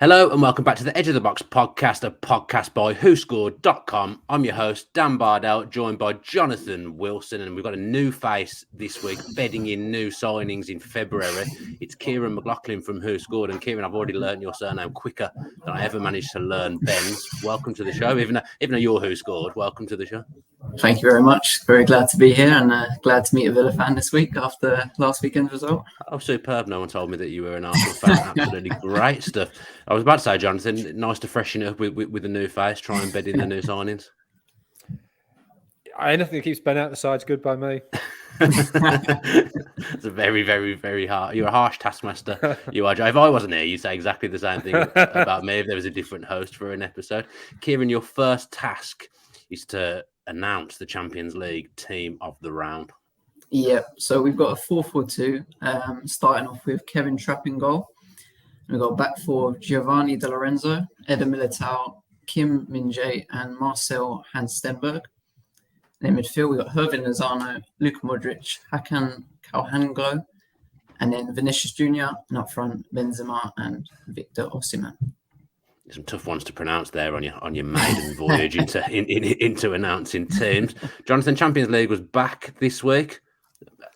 Hello and welcome back to the Edge of the Box podcast, a podcast by WhoScored.com. I'm your host, Dan Bardell, joined by Jonathan Wilson, and we've got a new face this week, bedding in new signings in February. It's Ciarán McLoughlin from WhoScored, and Ciarán, I've already learned your surname quicker than I ever managed to learn Ben's. Welcome to the show, even though you're WhoScored. Welcome to the show. Thank you very much. Very glad to be here and glad to meet a Villa fan this week after last weekend's result. Oh, superb. No one told me that you were an Arsenal fan. Absolutely great stuff. I was about to say, Jonathan, nice to freshen it up with a new face, try and bed in the new signings. Anything that keeps Ben out the side's good by me. It's a very, very, very hard. You're a harsh taskmaster. You are. If I wasn't here, you'd say exactly the same thing about me if there was a different host for an episode. Ciarán, your first task is to announce the Champions League team of the round. Yeah, so we've got a 4-4-2, starting off with Kevin Trapp in goal. We've got back four Giovanni Di Lorenzo, Eder Militao, Kim Min-jae, and Marcel Hans-Stenberg. In midfield, we've got Hervin Lozano, Luka Modric, Hakan Calhanoglu, and then Vinicius Jr., and up front, Benzema and Victor Osimhen. Some tough ones to pronounce there on your maiden voyage into announcing teams. Jonathan, Champions League was back this week.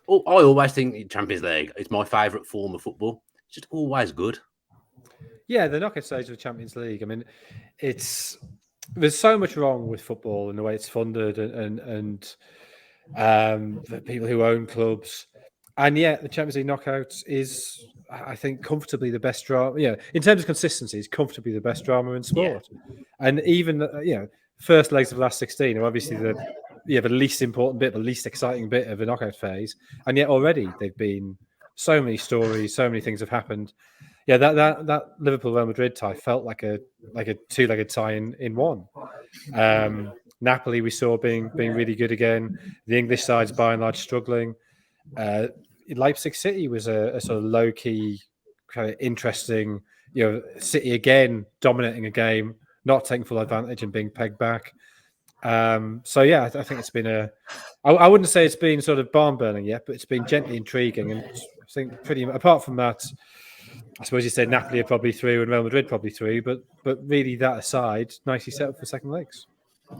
I always think Champions League is my favourite form of football. It's just always good. Yeah, the knockout stage of the Champions League. I mean, there's so much wrong with football and the way it's funded and the people who own clubs. And yet the Champions League knockouts is, I think, comfortably the best drama. Yeah, in terms of consistency, it's comfortably the best drama in sport. Yeah. And even first legs of the last 16 are obviously the least important bit, the least exciting bit of the knockout phase. And yet already they've been so many stories, so many things have happened. Yeah, that Liverpool Real Madrid tie felt like a two-legged tie in one. Napoli we saw being really good again. The English side's by and large struggling. Leipzig City was a sort of low-key, kind of interesting, City again dominating a game, not taking full advantage and being pegged back. I think it's been I wouldn't say it's been sort of barn-burning yet, but it's been gently intriguing. And I think apart from that, I suppose you said Napoli are probably through and Real Madrid probably through, but really that aside, nicely set up for second legs.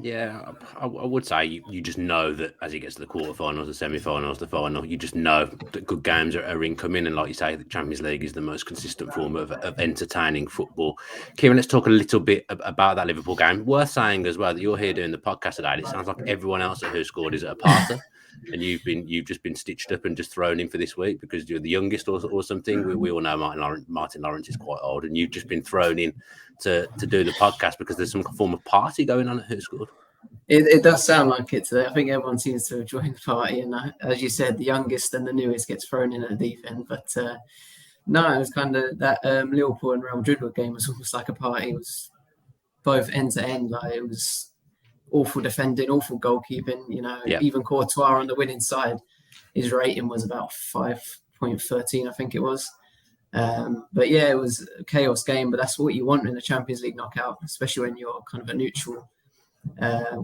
Yeah, I would say you just know that as it gets to the quarterfinals, the semi-finals, the final, you just know that good games are incoming. And like you say, the Champions League is the most consistent form of entertaining football. Ciarán, let's talk a little bit about that Liverpool game. Worth saying as well that you're here doing the podcast today. It sounds like everyone else at WhoScored is at a party. And you've just been stitched up and just thrown in for this week because you're the youngest or something. We all know Martin Lawrence is quite old, and you've just been thrown in to do the podcast because there's some form of party going on at WhoScored. It does sound like it today. I think everyone seems to have joined the party, and as you said, the youngest and the newest gets thrown in at the deep end. But no, it was kind of that Liverpool and Real Madrid game was almost like a party. It was both end to end. Like it was awful defending, awful goalkeeping. Even Courtois on the winning side, his rating was about 5.13, I think it was. But yeah, it was a chaos game. But that's what you want in a Champions League knockout, especially when you're kind of a neutral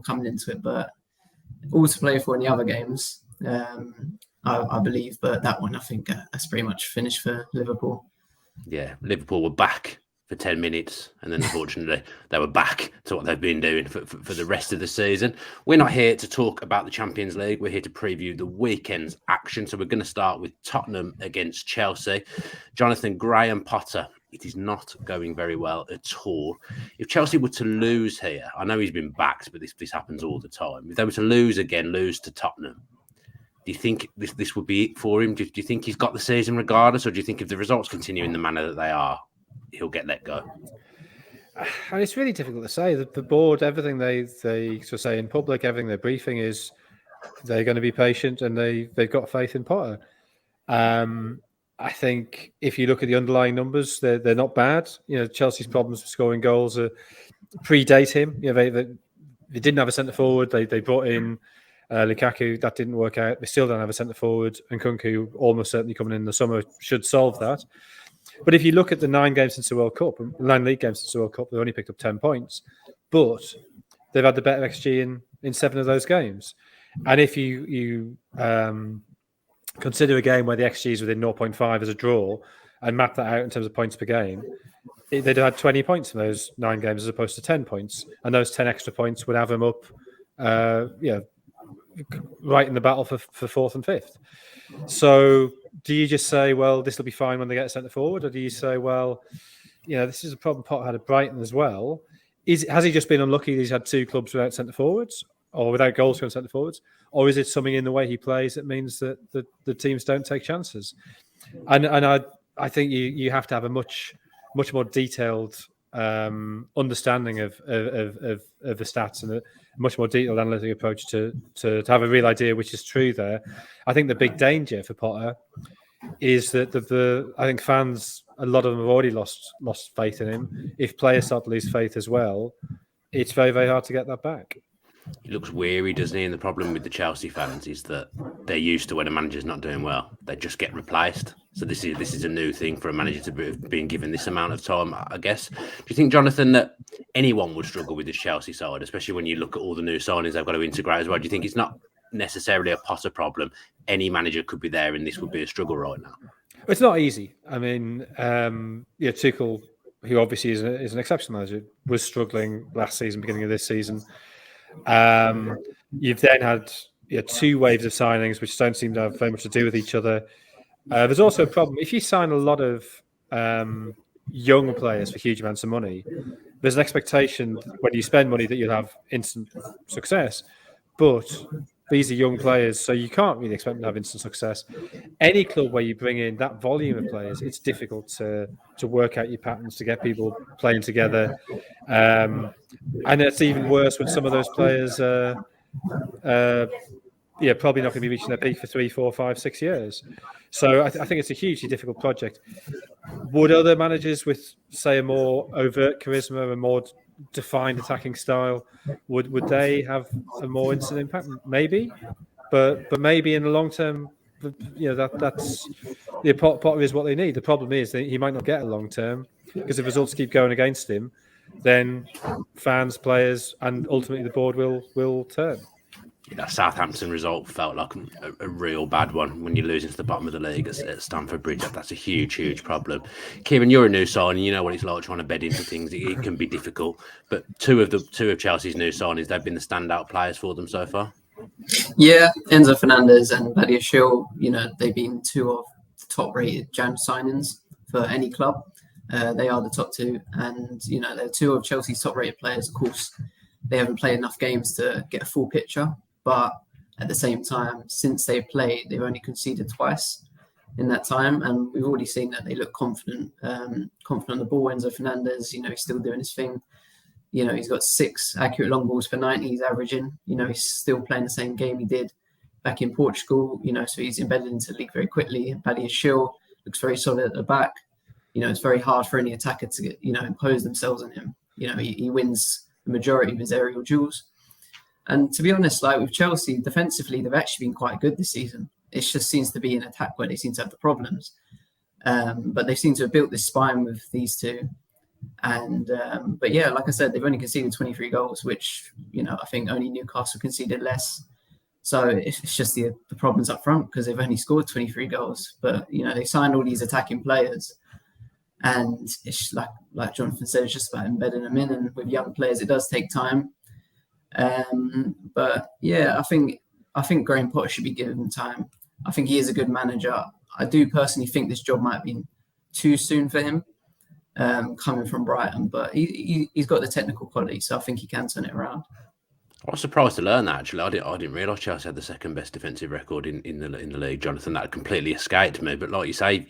coming into it. But all to play for in the other games, I believe. But that one, I think that's pretty much finished for Liverpool. Yeah, Liverpool were back for 10 minutes, and then unfortunately they were back to what they've been doing for the rest of the season. We're not here to talk about the Champions League. We're here to preview the weekend's action. So we're going to start with Tottenham against Chelsea. Jonathan, Graham Potter, it is not going very well at all. If Chelsea were to lose here, I know he's been backed, but this happens all the time. If they were to lose to Tottenham, do you think this would be it for him? Do you think he's got the season regardless, or do you think if the results continue in the manner that they are, he'll get let go? And it's really difficult to say. The board, everything they sort of say in public, everything they're briefing is they're going to be patient and they've got faith in Potter. I think if you look at the underlying numbers, they're not bad. Chelsea's problems with scoring goals predate him. They didn't have a centre forward. They brought in Lukaku. That didn't work out. They still don't have a centre forward. And Nkunku, almost certainly coming in the summer, should solve that. But if you look at the 9 games since the World Cup, 9 league games since the World Cup, they've only picked up 10 points. But they've had the better XG in 7 of those games. And if you consider a game where the XG is within 0.5 as a draw and map that out in terms of points per game, they'd have had 20 points in those 9 games as opposed to 10 points, and those 10 extra points would have them up, right in the battle for 4th and 5th. So do you just say, well, this will be fine when they get centre forward, or do you say, well, this is a problem Potter had at Brighton as well? Has he just been unlucky that he's had 2 clubs without centre forwards or without goals from centre forwards, or is it something in the way he plays that means that the teams don't take chances? And I think you have to have a much more detailed understanding of the stats and a much more detailed analytic approach to have a real idea which is true there. I think the big danger for Potter is that I think fans, a lot of them have already lost faith in him. If players start to lose faith as well, it's very, very hard to get that back. He looks weary, doesn't he? And the problem with the Chelsea fans is that they're used to when a manager's not doing well, they just get replaced. So this is a new thing for a manager to be being given this amount of time, I guess. Do you think, Jonathan, that anyone would struggle with this Chelsea side, especially when you look at all the new signings they've got to integrate as well? Do you think it's not necessarily a Potter problem? Any manager could be there and this would be a struggle right now. It's not easy. I mean, Tuchel, who obviously is an exceptional manager, was struggling last season, beginning of this season. You've then had 2 waves of signings which don't seem to have very much to do with each other. There's also a problem if you sign a lot of young players for huge amounts of money. There's an expectation when you spend money that you'll have instant success, but these are young players, so you can't really expect them to have instant success. Any club where you bring in that volume of players, it's difficult to work out your patterns, to get people playing together. And it's even worse when some of those players are probably not going to be reaching their peak for 3, 4, 5, 6 years. So I think it's a hugely difficult project. Would other managers with, say, a more overt charisma, a more defined attacking style, would they have a more instant impact? Maybe, but maybe in the long term, that's Potter is what they need. The problem is that he might not get a long term because if results keep going against him, then fans, players, and ultimately the board will turn. That Southampton result felt like a real bad one when you're losing to the bottom of the league at Stamford Bridge. That's a huge problem. Kieran, you're a new signing. You know what it's like trying to bed into things. It can be difficult. But two of Chelsea's new signings, they've been the standout players for them so far. Yeah, Enzo Fernandez and Badiashile, they've been 2 of the top-rated Jan signings for any club. They are the top 2. And, they're 2 of Chelsea's top-rated players. Of course, they haven't played enough games to get a full picture. But at the same time, since they've played, they've only conceded twice in that time. And we've already seen that they look confident on the ball. Enzo Fernandez, he's still doing his thing. He's got 6 accurate long balls per 90 he's averaging. He's still playing the same game he did back in Portugal. So he's embedded into the league very quickly. Badiashile looks very solid at the back. It's very hard for any attacker to get, impose themselves on him. He wins the majority of his aerial duels. And to be honest, like with Chelsea, defensively, they've actually been quite good this season. It just seems to be an attack where they seem to have the problems. But they seem to have built this spine with these 2. And but yeah, like I said, they've only conceded 23 goals, which I think only Newcastle conceded less. So it's just the problems up front because they've only scored 23 goals. But they signed all these attacking players, and it's like Jonathan said, it's just about embedding them in. And with young players, it does take time. But yeah, I think Graham Potter should be given time. I think he is a good manager. I do personally think this job might have been too soon for him. Coming from Brighton, but he's got the technical quality, so I think he can turn it around. I was surprised to learn that, actually. I didn't realise Chelsea had the second best defensive record in the league, Jonathan. That completely escaped me. But like you say,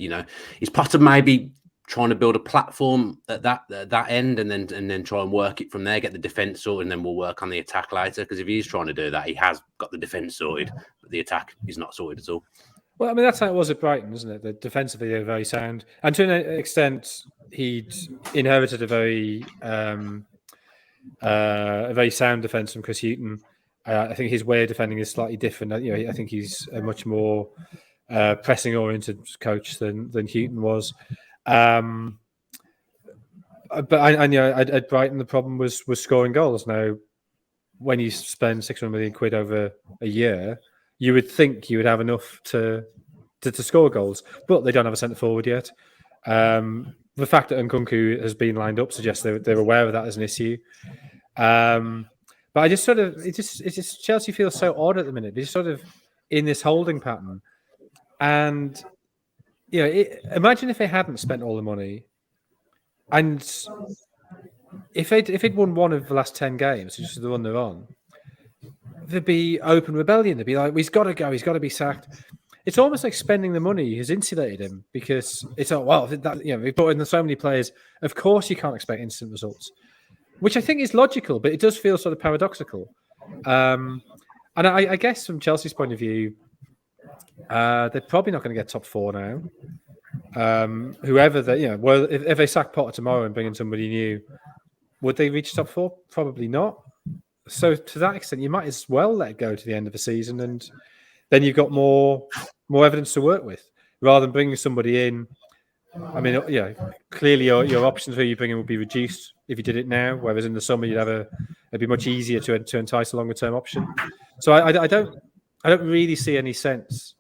is Potter maybe trying to build a platform at that end and then try and work it from there, get the defence sorted, and then we'll work on the attack later? Because if he's trying to do that, he has got the defence sorted, but the attack is not sorted at all. Well, I mean, that's how it was at Brighton, isn't it? The defensively, they're very sound. And to an extent, he'd inherited a very sound defence from Chris Hughton. I think his way of defending is slightly different. I think he's a much more pressing-oriented coach than Hughton was. But at Brighton, the problem was scoring goals. Now, when you spend 600 million quid over a year, you would think you would have enough to score goals, but they don't have a centre forward yet. the fact that Nkunku has been lined up suggests they're aware of that as an issue. But I just sort of it just Chelsea feels so odd at the minute. They're sort of in this holding pattern, and imagine if they hadn't spent all the money, and if they'd won one of the last 10 games, which is the one they're on, there'd be open rebellion. They'd be like, he's got to go, he's got to be sacked. It's almost like spending the money has insulated him, because it's like, well, we brought in so many players. Of course, you can't expect instant results, which I think is logical, but it does feel sort of paradoxical. And I guess from Chelsea's point of view, they're probably not going to get top 4 now. Whoever if they sack Potter tomorrow and bring in somebody new, would they reach top 4? Probably not. So to that extent, you might as well let it go to the end of the season, and then you've got more evidence to work with, rather than bringing somebody in. I mean, clearly your options who you bring in would be reduced if you did it now, whereas in the summer it'd be much easier to entice a longer term option. So I don't really see any sense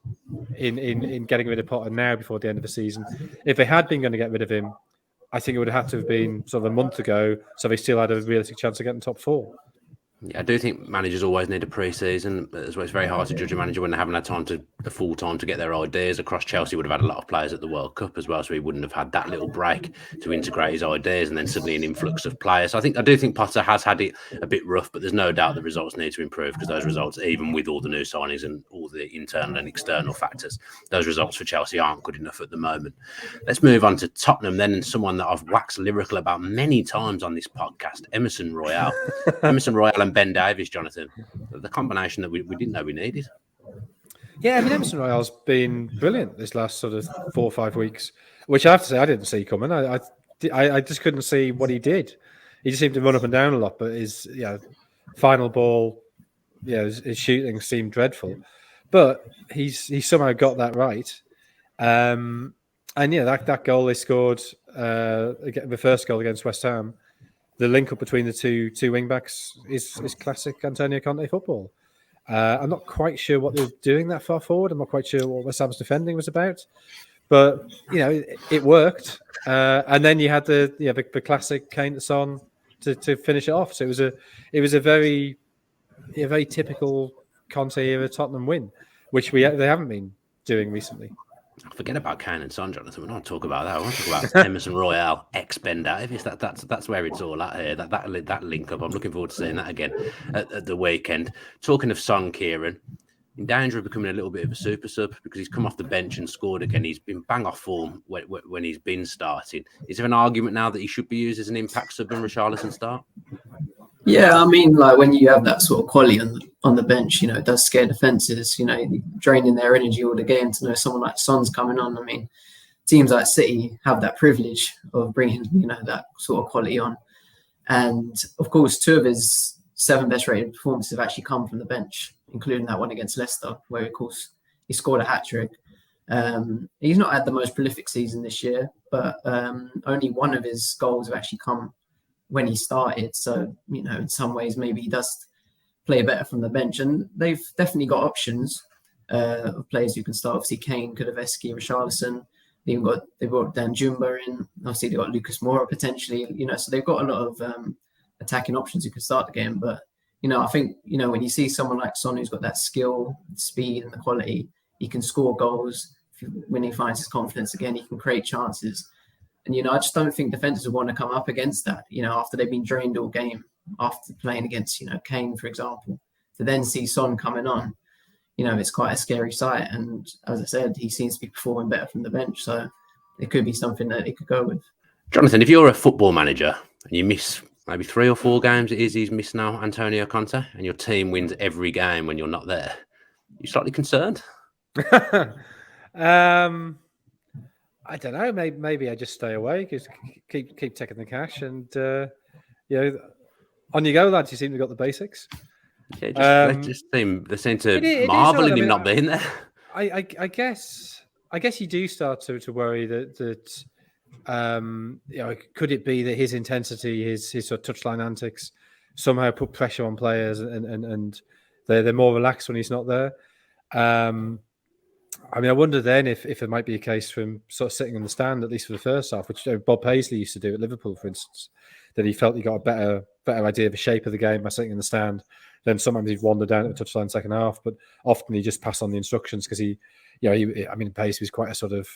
in getting rid of Potter now before the end of the season. If they had been going to get rid of him, I think it would have had to have been sort of a month ago, so they still had a realistic chance of getting top 4. Yeah, I do think managers always need a pre-season. As well, it's very hard to judge a manager when they haven't had the full time to get their ideas across. Chelsea would have had a lot of players at the World Cup as well, so he wouldn't have had that little break to integrate his ideas, and then suddenly an influx of players. So I do think Potter has had it a bit rough, but there's no doubt the results need to improve, because those results, even with all the new signings and all the internal and external factors, those results for Chelsea aren't good enough at the moment. Let's move on to Tottenham then, and someone that I've waxed lyrical about many times on this podcast, Emerson Royal. Emerson Royal and Ben Davies, Jonathan. The combination that we didn't know we needed. Yeah, I mean, Emerson Royal's been brilliant this last sort of 4 or 5 weeks, which I have to say I didn't see coming. I just couldn't see what he did. He just seemed to run up and down a lot, but his final ball, his shooting seemed dreadful. But he somehow got that right. And that goal they scored, the first goal against West Ham, the link up between the two wing backs is classic Antonio Conte football. I'm not quite sure what they were doing that far forward. I'm not quite sure what West Ham's defending was about, but it worked. And then you had the classic Kane to Son to finish it off. So it was a very typical Conte era Tottenham win, which they haven't been doing recently. Forget about Kane and Son, Jonathan. We don't talk about that. I want to talk about Emerson Royal, ex-Ben Davies. That's where it's all at here. That link up. I'm looking forward to seeing that again at the weekend. Talking of Son, Ciarán, in danger of becoming a little bit of a super sub, because he's come off the bench and scored again. He's been bang off form when he's been starting. Is there an argument now that he should be used as an impact sub and Richarlison start? Yeah, I mean, like when you have that sort of quality on the bench, it does scare defences, draining their energy all the game to know someone like Son's coming on. I mean, teams like City have that privilege of bringing, that sort of quality on. And of course, 2 of his 7 best rated performances have actually come from the bench, including that one against Leicester, where, of course, he scored a hat-trick. He's not had the most prolific season this year, but only 1 of his goals have actually come when he started. So, in some ways, maybe he does play better from the bench. And they've definitely got options of players who can start. Obviously, Kane, Kulusevski, Richarlison. They brought Dan Jumba in. Obviously, they've got Lucas Moura potentially. So they've got a lot of attacking options who can start the game. But, I think, when you see someone like Son who's got that skill, speed and the quality, he can score goals. When he finds his confidence again, he can create chances. And, I just don't think defenders would want to come up against that, after they've been drained all game, after playing against, Kane, for example, to then see Son coming on, it's quite a scary sight. And as I said, he seems to be performing better from the bench. So it could be something that he could go with. Jonathan, if you're a football manager and you miss maybe 3 or 4 games he's missed now, Antonio Conte, and your team wins every game when you're not there, you're slightly concerned? I don't know. Maybe I just stay away, because keep taking the cash, and on you go, lads. You seem to have got the basics. Yeah, they seem to marvel in him not being there. I guess you do start to worry that could it be that his intensity, his sort of touchline antics, somehow put pressure on players, and they're more relaxed when he's not there. I mean, I wonder then if it might be a case for him sort of sitting in the stand, at least for the first half, which Bob Paisley used to do at Liverpool, for instance, that he felt he got a better idea of the shape of the game by sitting in the stand. Then sometimes he'd wander down to the touchline second half, but often he just passed on the instructions because Paisley was quite a sort of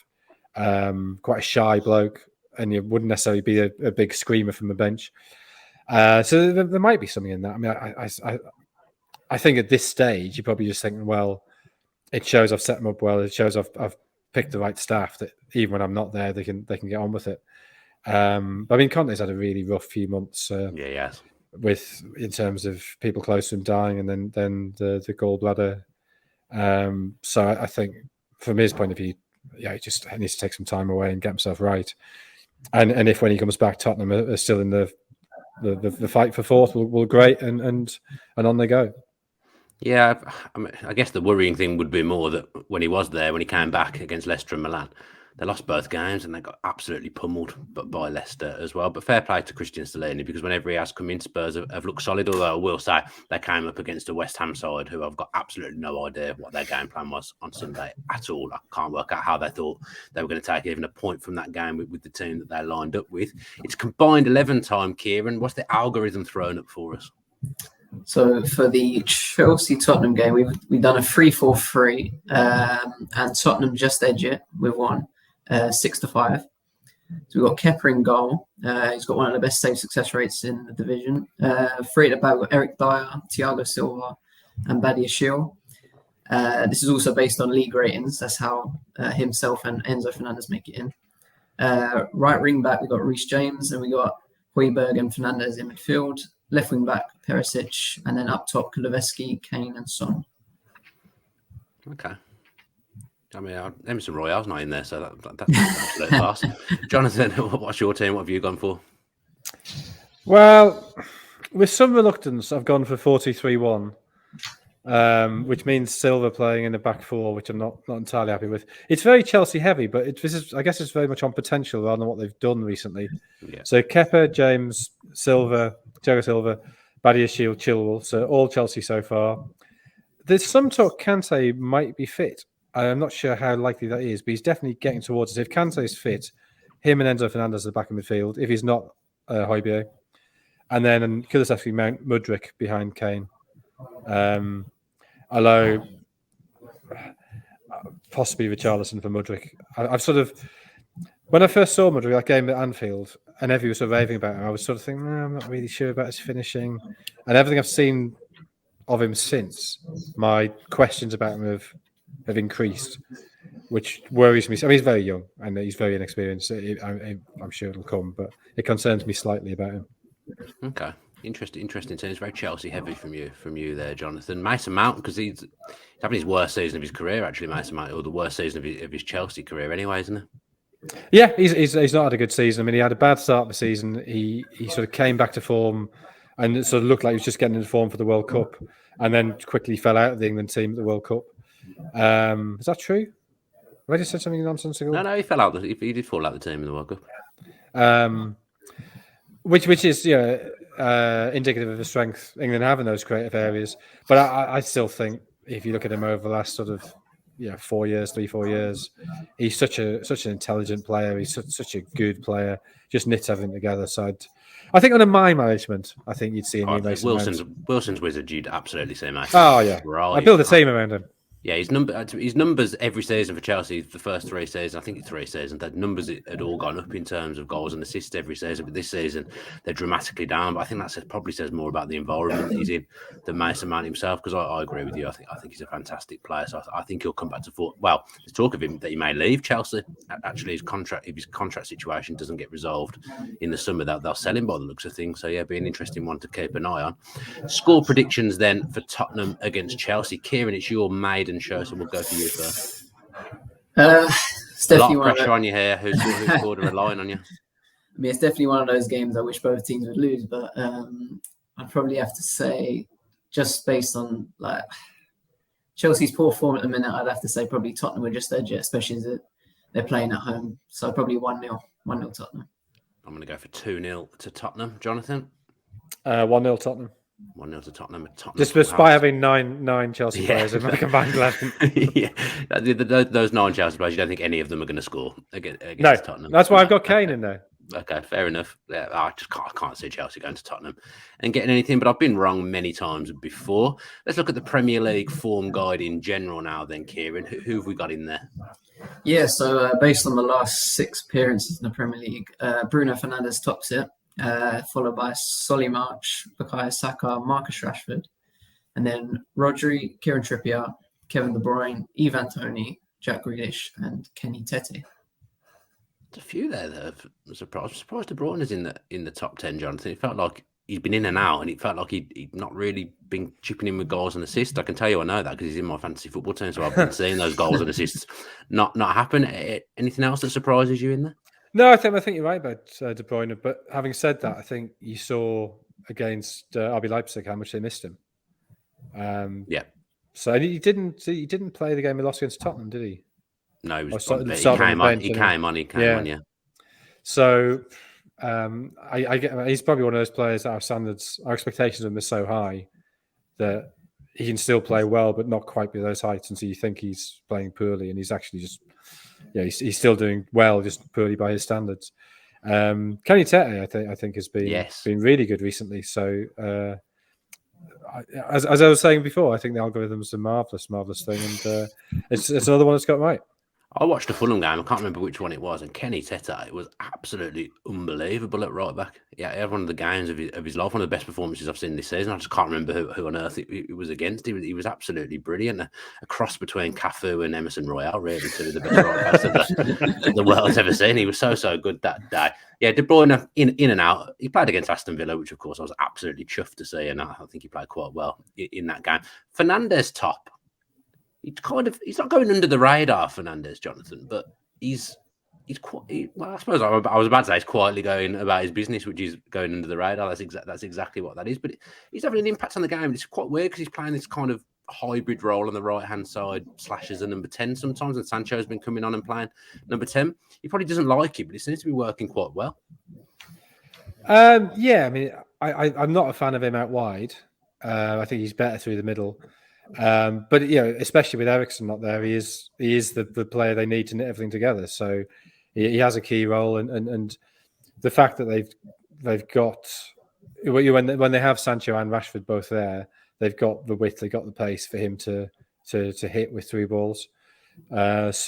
quite a shy bloke, and he wouldn't necessarily be a big screamer from the bench. So there might be something in that. I mean, I think at this stage you're probably just thinking, well, it shows I've set them up well. It shows I've picked the right staff that even when I'm not there, they can get on with it. But I mean, Conte's had a really rough few months. With in terms of people close to him dying, and then the gallbladder. So I think from his point of view, he just needs to take some time away and get himself right. And if when he comes back, Tottenham are still in the fight for fourth, will great, and on they go. Yeah, I guess the worrying thing would be more that when he came back against Leicester and Milan, they lost both games and they got absolutely pummeled by Leicester as well. But fair play to Christian Stellini, because whenever he has come in, Spurs have looked solid, although I will say they came up against a West Ham side who I've got absolutely no idea what their game plan was on Sunday at all. I can't work out how they thought they were going to take even a point from that game with the team that they lined up with. It's combined 11 time, Ciarán. What's the algorithm thrown up for us? So for the Chelsea-Tottenham game, we've done a 3-4-3, and Tottenham just edge it with 6-5. So we've got Kepa in goal. He's got one of the best save success rates in the division. Three at the back, we've got Eric Dyer, Thiago Silva, and Badiashile. This is also based on league ratings. That's how himself and Enzo Fernandez make it in. Right wing back, we've got Reece James, and we got Højbjerg and Fernandez in midfield. Left wing back, Perisic, and then up top, Kulusevski, Kane, and Son. Okay. I mean, Emerson Royale's not in there, so that's absolute class. Jonathan, what's your team? What have you gone for? Well, with some reluctance, I've gone for 4-2-3-1, which means Silva playing in the back four, which I'm not entirely happy with. It's very Chelsea heavy, but I guess it's very much on potential rather than what they've done recently. Yeah. So Kepa, James, Silva, Thiago Silva, Badiashile, Chilwell. So all Chelsea so far. There's some talk Kante might be fit. I'm not sure how likely that is, but he's definitely getting towards it. If Kante is fit, him and Enzo Fernandez at the back of midfield. If he's not, Højbjerg. And then Kulusevski, Mount, Mudryk behind Kane. Although possibly Richarlison for Mudryk. I've sort of, when I first saw Mudryk, that game at Anfield, and everyone was sort of raving about him, I was sort of thinking, I'm not really sure about his finishing. And everything I've seen of him since, my questions about him have increased, which worries me. I mean, he's very young and he's very inexperienced. I'm sure it'll come, but it concerns me slightly about him. Okay. Interesting terms. Very Chelsea heavy from you there, Jonathan. Mason Mount, because he's having his worst season of his career, actually, Mason Mount, or the worst season of his Chelsea career anyway, isn't it? Yeah, he's not had a good season. I mean, he had a bad start of the season. He sort of came back to form and it sort of looked like he was just getting into form for the World Cup, and then quickly fell out of the England team at the World Cup. Is that true? Have I just said something nonsensical? No, he fell out. He did fall out of the team in the World Cup. Which is indicative of the strength England have in those creative areas. But I still think if you look at him over the last sort of 4 years, he's such an intelligent player. He's such a good player. Just knits everything together. So I think under my management, I think you'd see a new Mason Wilson's wizard. You'd absolutely see Mason. Oh yeah, right. I build a team around him. Yeah, his numbers every season for Chelsea, the first 3 seasons, I think it's 3 seasons, the numbers had all gone up in terms of goals and assists every season. But this season, they're dramatically down. But I think that probably says more about the environment that he's in than Mason Mount himself. Because I agree with you. I think he's a fantastic player. So I think he'll come back to form. Well, there's talk of him that he may leave Chelsea. Actually, if his contract situation doesn't get resolved in the summer, they'll sell him by the looks of things. So yeah, be an interesting one to keep an eye on. Score predictions then for Tottenham against Chelsea. Ciarán, it's your maiden show, so we'll go for you first. It's a lot of pressure on you here. Who's scored a relying on you? I mean, it's definitely one of those games I wish both teams would lose, but I'd probably have to say, just based on like Chelsea's poor form at the minute, I'd have to say probably Tottenham would just edge it, especially as they're playing at home. So probably 1-0 Tottenham. I'm going to go for 2-0 to Tottenham. Jonathan? 1-0 Tottenham. 1-0 to Tottenham. Just by having nine Chelsea players in my combined 11. Yeah, those 9 Chelsea players, you don't think any of them are going to score against Tottenham? That's why I've got Kane in there. Okay, fair enough. Yeah, I can't see Chelsea going to Tottenham and getting anything, but I've been wrong many times before. Let's look at the Premier League form guide in general now then, Ciarán. Who have we got in there? Yeah, so based on the last 6 appearances in the Premier League, Bruno Fernandes tops it, followed by Solly March, Bukayo Saka, Marcus Rashford, and then Rodri, Kieran Trippier, Kevin De Bruyne, Ivan Toney, Jack Grealish, and Kenny Tete. There's a few there that have surprised De Bruyne is in the top 10, Jonathan. It felt like he'd been in and out, and it felt like he'd not really been chipping in with goals and assists. I can tell you I know that because he's in my fantasy football team, so I've been seeing those goals and assists not happen. Anything else that surprises you in there? No, I think you're right about De Bruyne. But having said that, I think you saw against RB Leipzig how much they missed him. Yeah. So he didn't play the game he lost against Tottenham, did he? No, he came on. Yeah. So I get he's probably one of those players that our expectations of him are so high that he can still play well, but not quite be those heights. And so you think he's playing poorly, and he's actually just he's still doing well, just poorly by his standards. Kenny Tete, I think has been really good recently. So as I was saying before, I think the algorithm is a marvelous thing, and it's another one that's got right. I watched the Fulham game. I can't remember which one it was, and Kenny Tete was absolutely unbelievable at right back. Yeah, he had one of the games of his life, one of the best performances I've seen this season. I just can't remember who on earth it was against. He was absolutely brilliant. A cross between Cafu and Emerson Royale, really, two of the best right backs that the world's ever seen. He was so good that day. Yeah, De Bruyne in and out. He played against Aston Villa, which of course I was absolutely chuffed to see, and I think he played quite well in that game. Fernandes top. He's not going under the radar, Fernandes, Jonathan, but he's quite. Well, I suppose I was about to say he's quietly going about his business, which is going under the radar. That's exactly what that is. But he's having an impact on the game. It's quite weird because he's playing this kind of hybrid role on the right hand side, slashes a number 10 sometimes, and Sancho's been coming on and playing number 10. He probably doesn't like it, but it seems to be working quite well. Yeah, I mean, I'm not a fan of him out wide. I think he's better through the middle. But especially with Eriksen not there, he is the player they need to knit everything together. So he has a key role, and the fact that they've got when they have Sancho and Rashford both there, they've got the width, they've got the pace for him to hit with 3 balls. But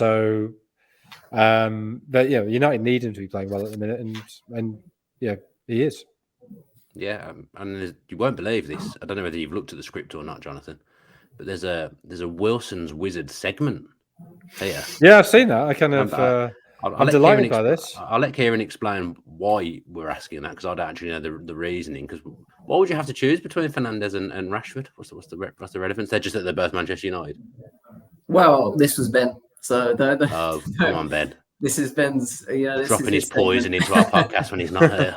United need him to be playing well at the minute, and he is. Yeah, and you won't believe this. I don't know whether you've looked at the script or not, Jonathan. But there's a Wilson's Wizard segment here. Yeah, I've seen that. I kind of I'm delighted by this. I'll let Ciarán explain why we're asking that, because I don't actually know the reasoning. Because why would you have to choose between Fernandes and Rashford? What's the relevance? They're just that they're both Manchester United. Well, this was Ben. So come on, Ben. This is Ben's. Dropping his poison into our podcast when he's not here.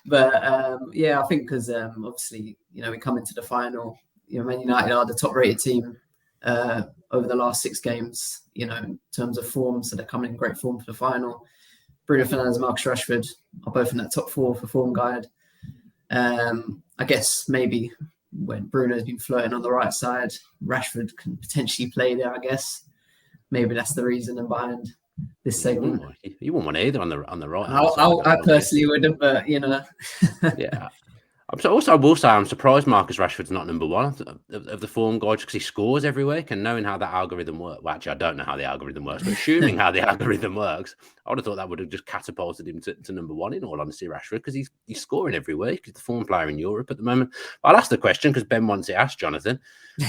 But I think because obviously we come into the final. Man United are the top-rated team over the last 6 games, in terms of form. So they're coming in great form for the final. Bruno Fernandes and Marcus Rashford are both in that top 4 for form guide. I guess maybe when Bruno's been floating on the right side, Rashford can potentially play there, I guess. Maybe that's the reason behind this segment. You wouldn't want either on the right. I personally wouldn't, but Yeah. I will say I'm surprised Marcus Rashford's not number 1 of the form guide, because he scores every week, and knowing how that algorithm works. Well, actually, I don't know how the algorithm works, but assuming how the algorithm works, I would have thought that would have just catapulted him to number 1, in all honesty, Rashford, because he's scoring every week. He's the form player in Europe at the moment. I'll ask the question because Ben wants it asked, Jonathan.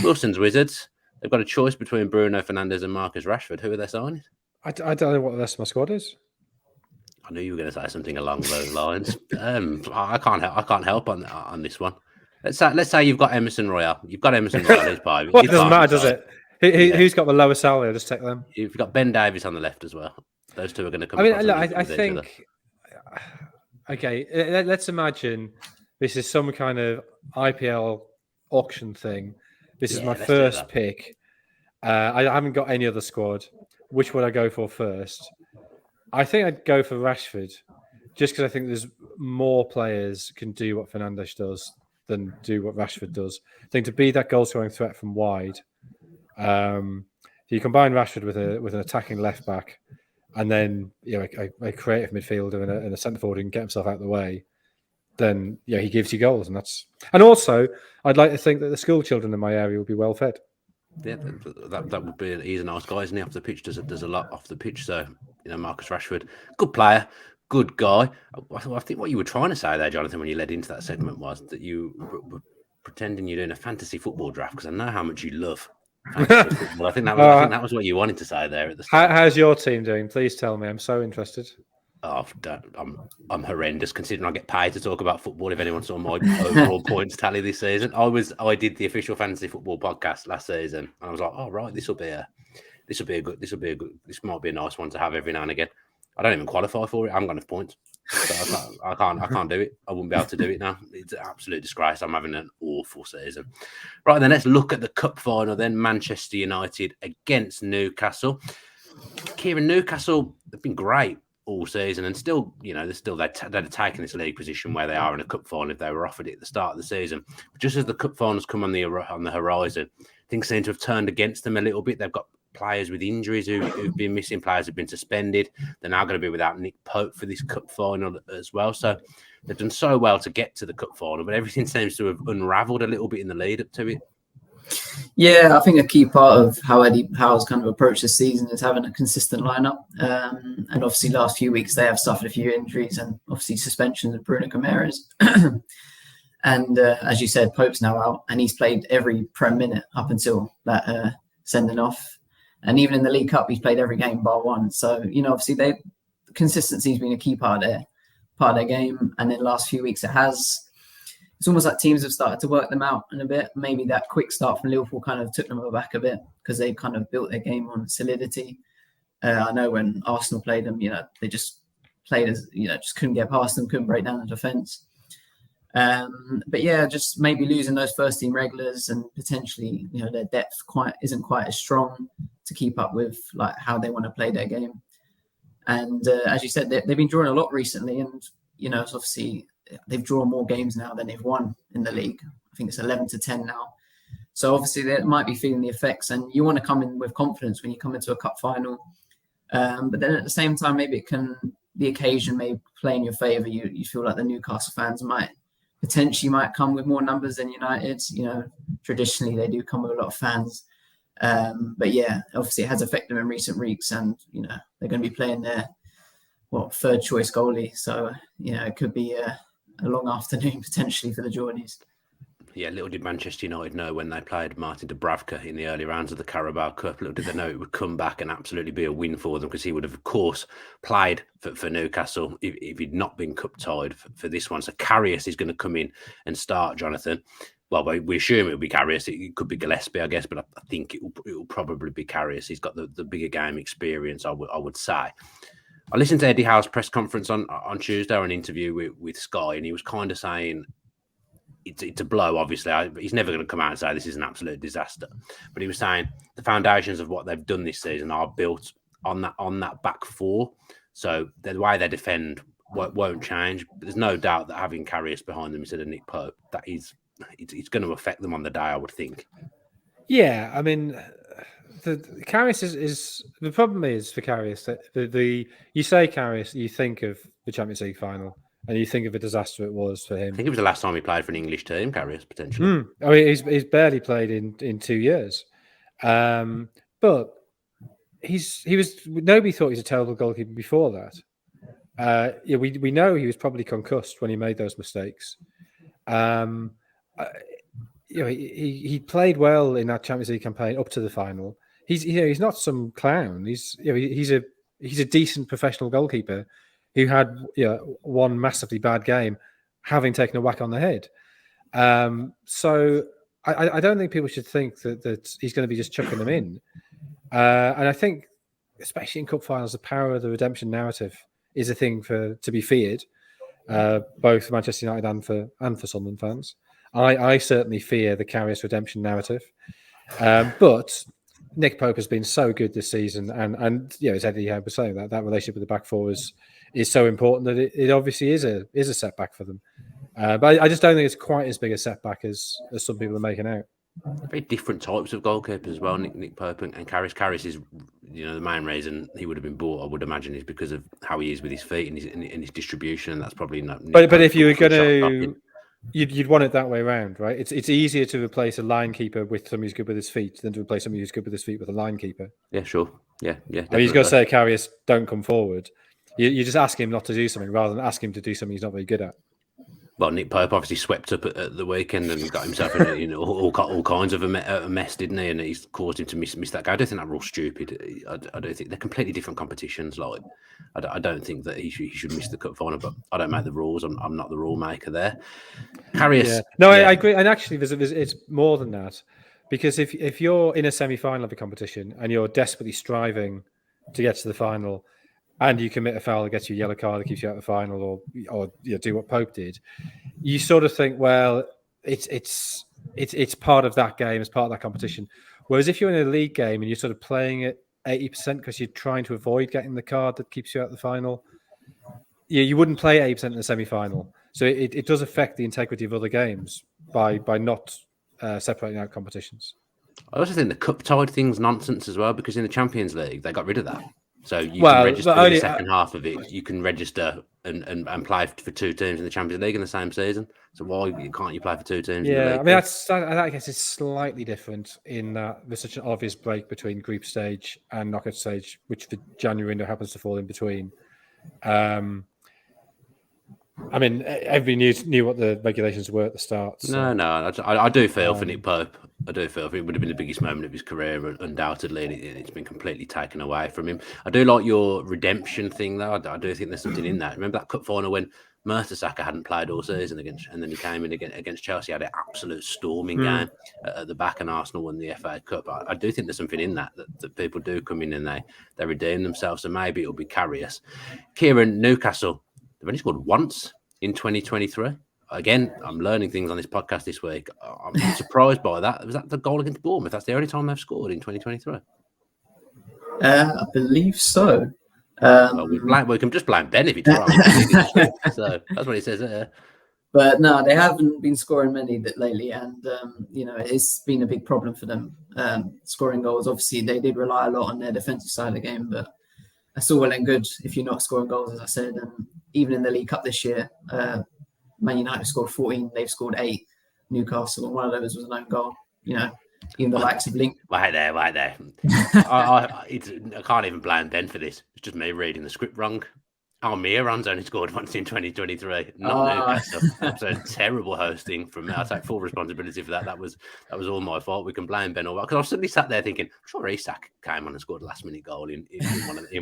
Wilson's Wizards, they've got a choice between Bruno Fernandes and Marcus Rashford. Who are they signing? I don't know what the rest of my squad is. I knew you were going to say something along those lines. I can't help on this one. Let's say you've got Emerson Royale. You've got Emerson Royale. Well, it doesn't matter, does it? Who's got the lower salary? I'll just take them. You've got Ben Davies on the left as well. Those two are going to come. I think. Okay, let's imagine this is some kind of IPL auction thing. This is my first pick. I haven't got any other squad. Which would I go for first? I think I'd go for Rashford, just because I think there's more players can do what Fernandes does than do what Rashford does. I think to be that goal-scoring threat from wide, you combine Rashford with an attacking left back, and then a creative midfielder and a centre forward who can get himself out of the way. Then he gives you goals, and also I'd like to think that the school children in my area will be well fed. Yeah, that would be. He's a nice guy, isn't he? Off the pitch, does a lot off the pitch. So Marcus Rashford, good player, good guy. I think what you were trying to say there, Jonathan, when you led into that segment, was that you were pretending you're doing a fantasy football draft, because I know how much you love fantasy football. I think that was what you wanted to say there at the start. How's your team doing? Please tell me. I'm so interested. Oh, I'm horrendous, considering I get paid to talk about football. If anyone saw my overall points tally this season, I did the official fantasy football podcast last season, and I was like, oh right, this might be a nice one to have every now and again. I don't even qualify for it. I haven't got enough points, so I can't do it. I wouldn't be able to do it now. It's an absolute disgrace. I'm having an awful season. Right then, let's look at the cup final. Then Manchester United against Newcastle. Ciarán, Newcastle have been great all season, and still, they'd taken this league position where they are in a cup final if they were offered it at the start of the season. But just as the cup finals come on the horizon, things seem to have turned against them a little bit. They've got players with injuries who've been missing, players who've been suspended. They're now going to be without Nick Pope for this cup final as well. So they've done so well to get to the cup final, but everything seems to have unravelled a little bit in the lead up to it. Yeah, I think a key part of how Eddie Howe's kind of approached this season is having a consistent lineup. And obviously, last few weeks they have suffered a few injuries and obviously suspensions of Bruno Guimaraes. And as you said, Pope's now out, and he's played every Prem minute up until that sending off. And even in the League Cup, he's played every game bar one. So obviously, consistency has been a key part of their game. And in the last few weeks, it's almost like teams have started to work them out in a bit. Maybe that quick start from Liverpool kind of took them aback a bit because they kind of built their game on solidity. I know when Arsenal played them, they just played as, just couldn't get past them, couldn't break down the defence. But yeah, just maybe losing those first team regulars and potentially, their depth isn't quite as strong to keep up with like how they want to play their game. And as you said, they've been drawing a lot recently, and it's obviously they've drawn more games now than they've won in the league. I think it's 11-10 now. So obviously they might be feeling the effects, and you want to come in with confidence when you come into a cup final. But then at the same time, maybe the occasion may play in your favour. You feel like the Newcastle fans might come with more numbers than United. Traditionally they do come with a lot of fans. But yeah, obviously it has affected them in recent weeks, and they're going to be playing their third choice goalie. So it could be a long afternoon potentially for the Geordies. Yeah, little did Manchester United know when they played Martin Dubravka in the early rounds of the Carabao Cup. Little did they know it would come back and absolutely be a win for them, because he would have, of course, played for Newcastle if he'd not been cup tied for this one. So Karius is going to come in and start, Jonathan. Well, we assume it'll be Karius. It could be Gillespie, I guess, but I think it will probably be Karius. He's got the bigger game experience, I would say. I listened to Eddie Howe's press conference on Tuesday, or an interview with Sky, and he was kind of saying it's a blow, obviously. He's never going to come out and say this is an absolute disaster. But he was saying the foundations of what they've done this season are built on that back four. So the way they defend won't change. But there's no doubt that having Karius behind them instead of Nick Pope, it's going to affect them on the day, I would think. Yeah, I mean, the Karius is the problem is for Karius that you say Karius, you think of the Champions League final, and you think of the disaster it was for him. I think it was the last time he played for an English team, Karius, potentially. I mean, he's barely played in 2 years, but nobody thought he was a terrible goalkeeper before that. We know he was probably concussed when he made those mistakes. He played well in that Champions League campaign up to the final. He's not some clown. He's a decent professional goalkeeper who had one massively bad game, having taken a whack on the head. So I don't think people should think that he's going to be just chucking them in. And I think, especially in cup finals, the power of the redemption narrative is a thing to be feared, both for Manchester United and for Sunderland fans. I certainly fear the Karius redemption narrative, but Nick Pope has been so good this season, and as Eddie was saying, that relationship with the back four is so important that it obviously is a setback for them. But I just don't think it's quite as big a setback as some people are making out. Very different types of goalkeepers as well. Nick Pope and Carrius. Carrius is, the main reason he would have been bought, I would imagine, is because of how he is with his feet and his distribution. And that's probably not. But if you were going to, you'd want it that way around, right? It's easier to replace a line keeper with somebody who's good with his feet than to replace somebody who's good with his feet with a line keeper. Yeah, sure. Yeah. I mean, he's got to say, Carrius, don't come forward. You just ask him not to do something rather than ask him to do something he's not very good at. Well, Nick Pope obviously swept up at the weekend and got himself in all kinds of a mess, didn't he? And he's caused him to miss that guy. I don't think that rule stupid. I don't think they're completely different competitions. Like, I don't think that he should miss the cup final, but I don't make the rules. I'm not the rule maker there. Carrius. Yeah. No, I agree. And actually, it's more than that, because if you're in a semi-final of a competition and you're desperately striving to get to the final, and you commit a foul that gets you a yellow card that keeps you out of the final, or do what Pope did, you sort of think, well, it's part of that game, it's part of that competition. Whereas if you're in a league game and you're sort of playing at 80% because you're trying to avoid getting the card that keeps you out of the final, you wouldn't play 80% in the semi-final. So it does affect the integrity of other games by not separating out competitions. I also think the cup tied thing's nonsense as well, because in the Champions League they got rid of that. So you can register in the second half of it. You can register and play for two teams in the Champions League in the same season. So why can't you play for two teams? Yeah, I mean, I guess it's slightly different in that there's such an obvious break between group stage and knockout stage, which the January window happens to fall in between. I mean, everybody knew what the regulations were at the start. So. No, I do feel for Nick Pope. I do feel it would have been the biggest moment of his career, undoubtedly, and it's been completely taken away from him. I do like your redemption thing, though. I do think there's something in that. Remember that cup final when Mertesacker hadn't played all season and then he came in against Chelsea, had an absolute storming game at the back, and Arsenal won the FA Cup. I do think there's something in that people do come in and they redeem themselves, and maybe it'll be Carrius. Ciarán, Newcastle, they've only scored once in 2023. Again, I'm learning things on this podcast this week. I'm surprised by that. Was that the goal against Bournemouth? That's the only time they've scored in 2023. I believe so. We can just blame Ben if it's wrong. So that's what he says there. But no, they haven't been scoring many lately, and it's been a big problem for them scoring goals. Obviously, they did rely a lot on their defensive side of the game, but that's all well and good if you're not scoring goals, as I said. And even in the League Cup this year, Man United scored 14, they've scored 8. Newcastle, and one of those was an own goal. Even the likes of Link. Wait there. I can't even blame Ben for this. It's just me reading the script wrong. Almiron's only scored once in 2023. Not Newcastle. Absolute terrible hosting from me. I take full responsibility for that. That was all my fault. We can blame Ben all that, because I was suddenly sat there thinking, I'm sure Isak came on and scored a last-minute goal in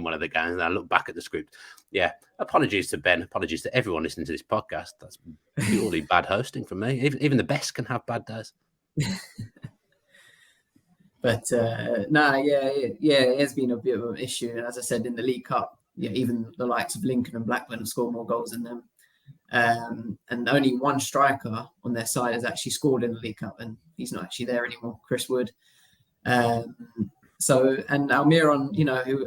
one of the games. And I look back at the script. Yeah, apologies to Ben. Apologies to everyone listening to this podcast. That's purely bad hosting from me. Even the best can have bad days. But it has been a bit of an issue. And as I said, in the League Cup, even the likes of Lincoln and Blackburn have scored more goals than them. And only one striker on their side has actually scored in the League Cup, and he's not actually there anymore, Chris Wood. And Almiron,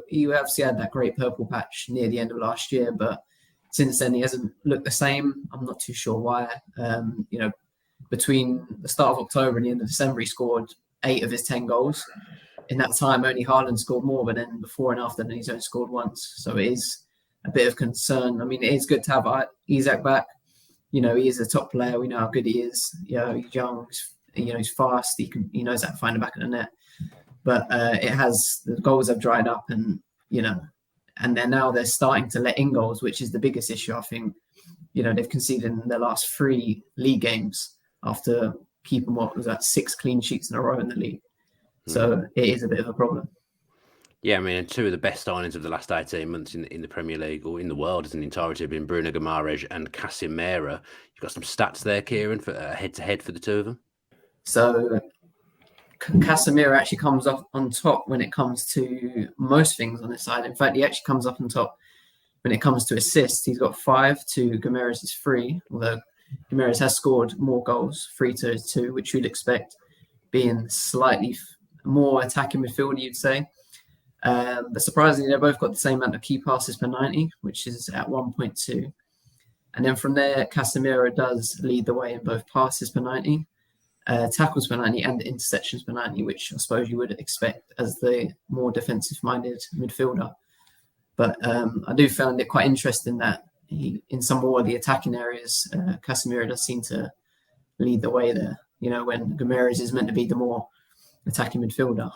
he obviously had that great purple patch near the end of last year, but since then he hasn't looked the same. I'm not too sure why. Between the start of October and the end of December, he scored 8 of his 10 goals. In that time, only Haaland scored more, but then before and after, then he's only scored once. So it is a bit of concern. I mean, it is good to have Isak back. He is a top player. We know how good he is. He's young. He's fast. He knows how to find the back of the net. But the goals have dried up, and they're starting to let in goals, which is the biggest issue. I think they've conceded in their last 3 league games after keeping 6 clean sheets in a row in the league. So it is a bit of a problem. Yeah, I mean, 2 of the best signings of the last 18 months in the Premier League or in the world as an entirety have been Bruno Guimaraes and Casemiro. You've got some stats there, Ciarán, for head-to-head for the 2 of them. So Casemiro actually comes up on top when it comes to most things on this side. In fact, he actually comes up on top when it comes to assists. He's got 5 to Guimaraes' 3, although Guimaraes has scored more goals, 3 to 2, which you'd expect, being slightly more attacking midfield, you'd say. But surprisingly, they've both got the same amount of key passes per 90, which is at 1.2. And then from there, Casemiro does lead the way in both passes per 90, tackles per 90, and interceptions per 90, which I suppose you would expect as the more defensive-minded midfielder. But I do find it quite interesting that in some more of the attacking areas, Casemiro does seem to lead the way there, when Gomes is meant to be the more attacking midfielder.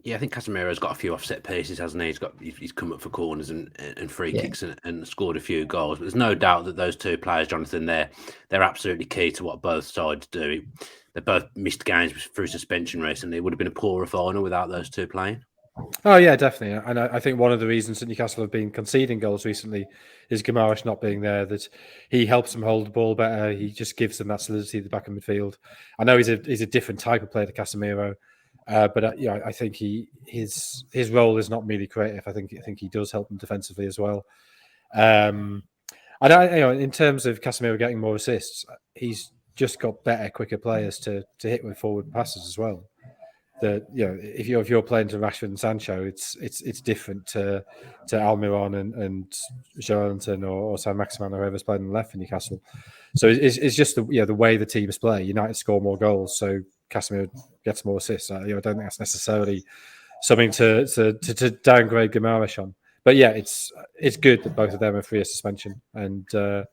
Yeah, I think Casemiro's got a few offset pieces, hasn't he? He's come up for corners and free kicks and scored a few goals. But there's no doubt that those two players, Jonathan, they're absolutely key to what both sides do. They both missed games through suspension recently. It would have been a poorer final without those two playing. Oh, yeah, definitely. And I think one of the reasons that Newcastle have been conceding goals recently is Gomes not being there, that he helps them hold the ball better. He just gives them that solidity at the back of midfield. I know he's a different type of player to Casemiro, but I think his role is not merely creative. I think he does help them defensively as well. And in terms of Casemiro getting more assists, he's just got better, quicker players to hit with forward passes as well. If you're playing to Rashford and Sancho, it's different to Almiron and Joelinton or Saint-Maximin or whoever's playing on the left for Newcastle. So it's just the way the teams play. United score more goals, so Casemiro gets more assists. I don't think that's necessarily something to downgrade Gomes on. But yeah, it's good that both of them are free of suspension, and their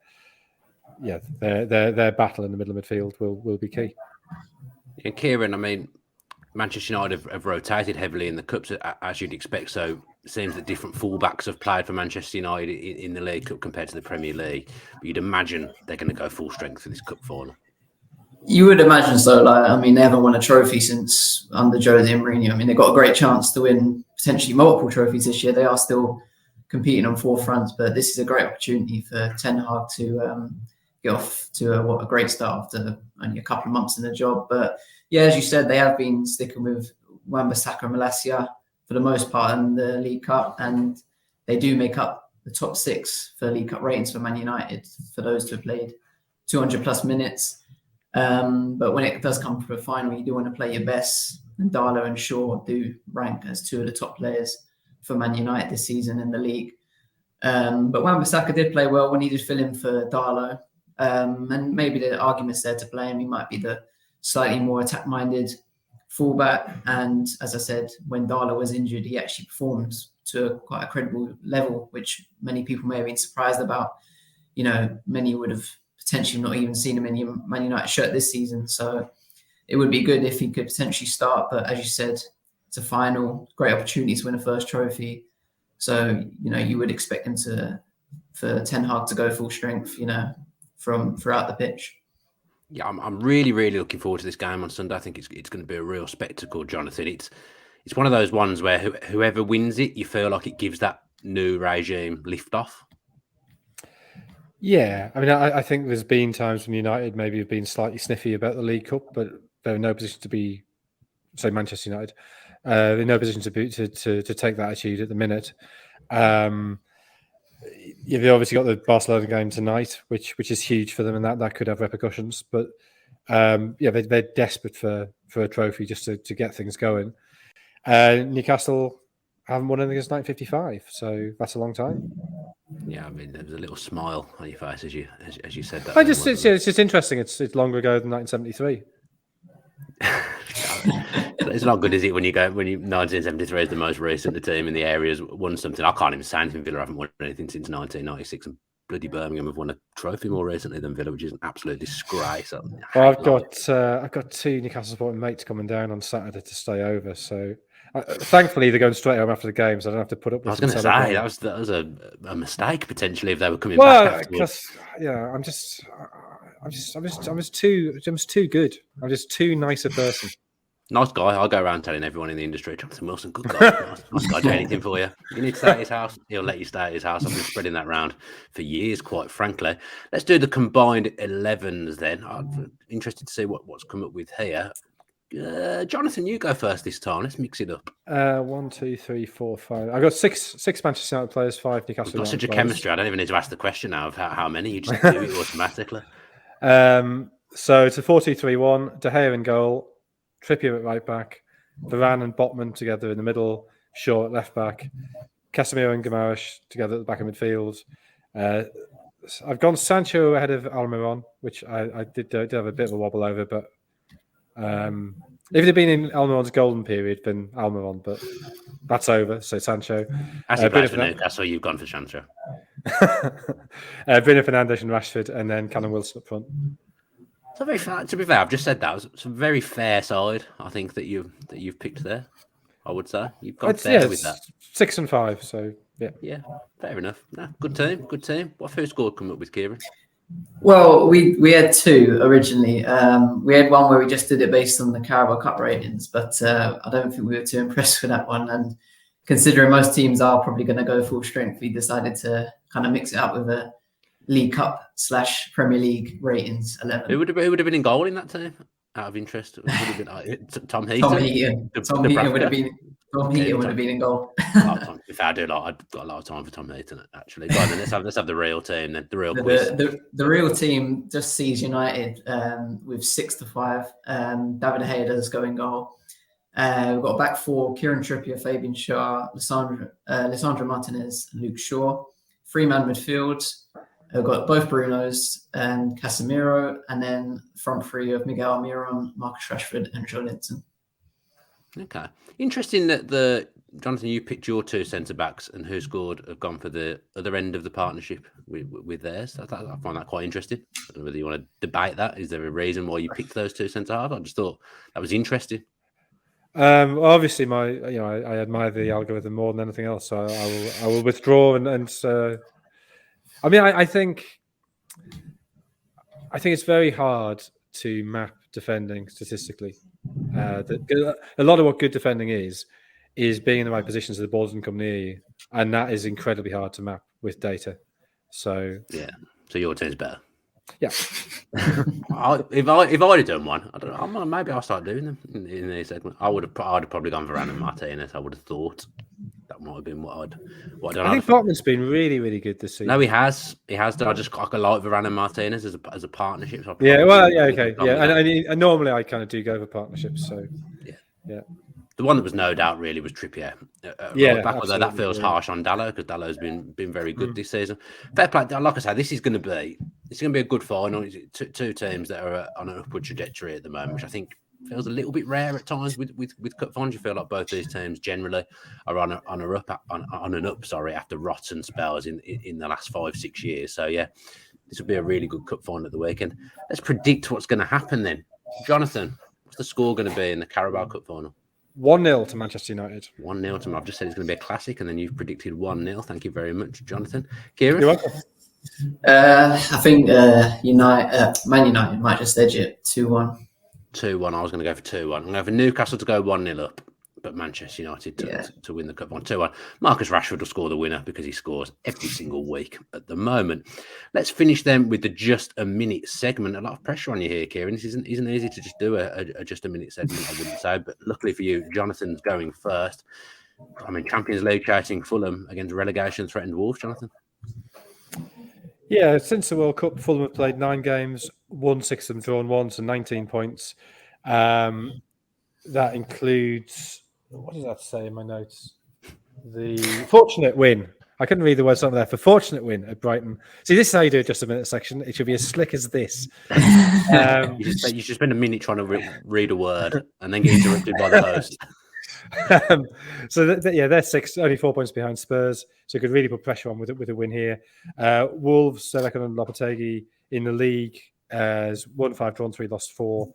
battle in the middle of midfield will be key. And Ciarán, I mean, Manchester United have rotated heavily in the Cups, as you'd expect. So it seems that different fullbacks have played for Manchester United in the League Cup compared to the Premier League. But you'd imagine they're going to go full strength for this Cup final. You would imagine so. They haven't won a trophy since under Jose Mourinho. I mean, they've got a great chance to win potentially multiple trophies this year. They are still competing on four fronts, but this is a great opportunity for Ten Hag to get off to a great start after only a couple of months in the job. But yeah, as you said, they have been sticking with Wan-Bissaka and Malacia for the most part in the League Cup, and they do make up the top six for League Cup ratings for Man United for those who have played 200 plus minutes. But when it does come to a final, you do want to play your best, and Darlow and Shaw do rank as two of the top players for Man United this season in the league. But Wan-Bissaka did play well when he did fill in for Darlow. And maybe the argument's there to blame. He might be the slightly more attack-minded fullback. And as I said, when Darlow was injured, he actually performed to quite a credible level, which many people may have been surprised about. Many would have potentially not even seen him in the Man United shirt this season. So it would be good if he could potentially start. But as you said, it's a final, great opportunity to win a first trophy. So, you would expect him for Ten Hag to go full strength, from throughout the pitch. Yeah, I'm really, really looking forward to this game on Sunday. I think it's going to be a real spectacle, Jonathan. It's one of those ones where whoever wins it, you feel like it gives that new regime lift off. Yeah, I mean, I think there's been times when United maybe have been slightly sniffy about the League Cup, but they're in no position to be, say, Manchester United. They're in no position to take that attitude at the minute. You've obviously got the Barcelona game tonight, which is huge for them, and that could have repercussions. But they're desperate for a trophy just to get things going. Newcastle haven't won anything since 1955, so that's a long time. Yeah, I mean, there was a little smile on your face as you said that. It's just interesting. It's longer ago than 1973. It's not good, is it, when you 1973 is the most recent the team in the area has won something. I can't even say anything. Villa haven't won anything since 1996, and bloody Birmingham have won a trophy more recently than Villa, which is an absolute disgrace. Well, I've got two Newcastle supporting mates coming down on Saturday to stay over, so thankfully they're going straight home after the game, so I don't have to put up with. I was going to say that was a mistake potentially if they were coming back afterwards. I'm just too good. I'm just too nice a person. Nice guy. I'll go around telling everyone in the industry, Jonathan Wilson, good guy. Nice guy, do anything for you. You need to stay at his house, he'll let you stay at his house. I've been spreading that around for years, quite frankly. Let's do the combined 11s then. I'm interested to see what's come up with here. Jonathan, you go first this time. Let's mix it up. 1, 2, 3, 4, 5. I've got six Manchester United players, 5 Newcastle. We've got such a chemistry. I don't even need to ask the question now of how many. You just do it automatically. So it's a 4-2-3-1. De Gea in goal. Trippier at right back, Varane and Botman together in the middle, Shaw at left back, Casemiro and Gomes together at the back of midfield, I've gone Sancho ahead of Almiron, which I did have a bit of a wobble over, but if it had been in Almiron's golden period, then Almiron, but that's over. So Sancho. As he plays for Newcastle, you've gone for Sancho. Bruno Fernandes and Rashford, and then Callum Wilson up front. So very fair, to be fair, I've just said that. It's a very fair side, I think, that you've picked there. I would say you've gone fair with that. 6 and 5, so yeah. Yeah, fair enough. No, good team. What WhoScored come up with, Ciarán? Well, we had two originally. We had one where we just did it based on the Carabao Cup ratings, but I don't think we were too impressed with that one. And considering most teams are probably going to go full strength, we decided to kind of mix it up with a League Cup / Premier League ratings 11. Who would have been in goal in that team? Out of interest, it would have been Tom Heaton. Tom Heaton would have been. Tom Heaton would have been in goal. If I do, I've got a lot of time for Tom Heaton actually. Go on, then let's have the real team. Then the real quiz. The real team just sees United with 6-5. David De Gea does go in goal. We've got a back four: Kieran Trippier, Fabian Schär, Lisandro Martinez, and Luke Shaw. 3-man midfield. We've got both Brunos and Casemiro, and then front three of Miguel Almiron, Marcus Rashford, and Joe Linton. Okay, interesting that Jonathan, you picked your two centre backs, and WhoScored have gone for the other end of the partnership with theirs. I find that quite interesting. I don't know whether you want to debate that. Is there a reason why you picked those two centre halves? I just thought that was interesting. Well, obviously, I admire the algorithm more than anything else, so I will withdraw and. I mean, I think it's very hard to map defending statistically. A lot of what good defending is being in the right positions so the ball doesn't come near you, and that is incredibly hard to map with data. So yeah, so your team's better. Yeah. If I'd have done one, I don't know. Maybe I'll start doing them in this segment. I'd have probably gone for Ciarán Martinez. I would have thought that might have been what I'd done. I think Botman's been really, really good this season. No, he has. Done. I just like Ciarán Martinez as a partnership. So okay, yeah. And normally I kind of do go for partnerships. So yeah. The one that was no doubt really was Trippier. Although that feels harsh on Dalot because Dalot's been very good this season. Fair play. Like I say, this is going to be a good final. Two teams that are on an upward trajectory at the moment, which I think feels a little bit rare at times with cup finals. You feel like both these teams generally are on an up. After rotten spells in the last 5-6 years. So yeah, this will be a really good cup final at the weekend. Let's predict what's going to happen then. Jonathan, what's the score going to be in the Carabao Cup final? 1-0 to Manchester United. 1-0 to. I've just said it's going to be a classic, and then you've predicted 1-0. Thank you very much, Jonathan. Ciarán? You're welcome. I think Man United might just edge it 2-1. 2-1. I was going to go for 2-1. I'm going to go for Newcastle to go 1-0 up, but Manchester United to win the cup on 2-1. Marcus Rashford will score the winner because he scores every single week at the moment. Let's finish then with the Just a Minute segment. A lot of pressure on you here, Ciarán. This isn't easy to just do a Just a Minute segment, I wouldn't say, but luckily for you, Jonathan's going first. I mean, Champions League chasing Fulham against relegation threatened Wolves, Jonathan. Yeah, since the World Cup, Fulham have played 9 games, won 6 of them, drawn 1, so 19 points. That includes, what does that say in my notes? The fortunate win. I couldn't read the words over there. For fortunate win at Brighton. See, this is how you do it, Just a Minute section. It should be as slick as this. You should spend a minute trying to read a word and then get interrupted by the host. They're 6, only 4 points behind Spurs, so could really put pressure on with a win here. Wolves, Selek and Lopetegui in the league has won 5, drawn 3, lost 4.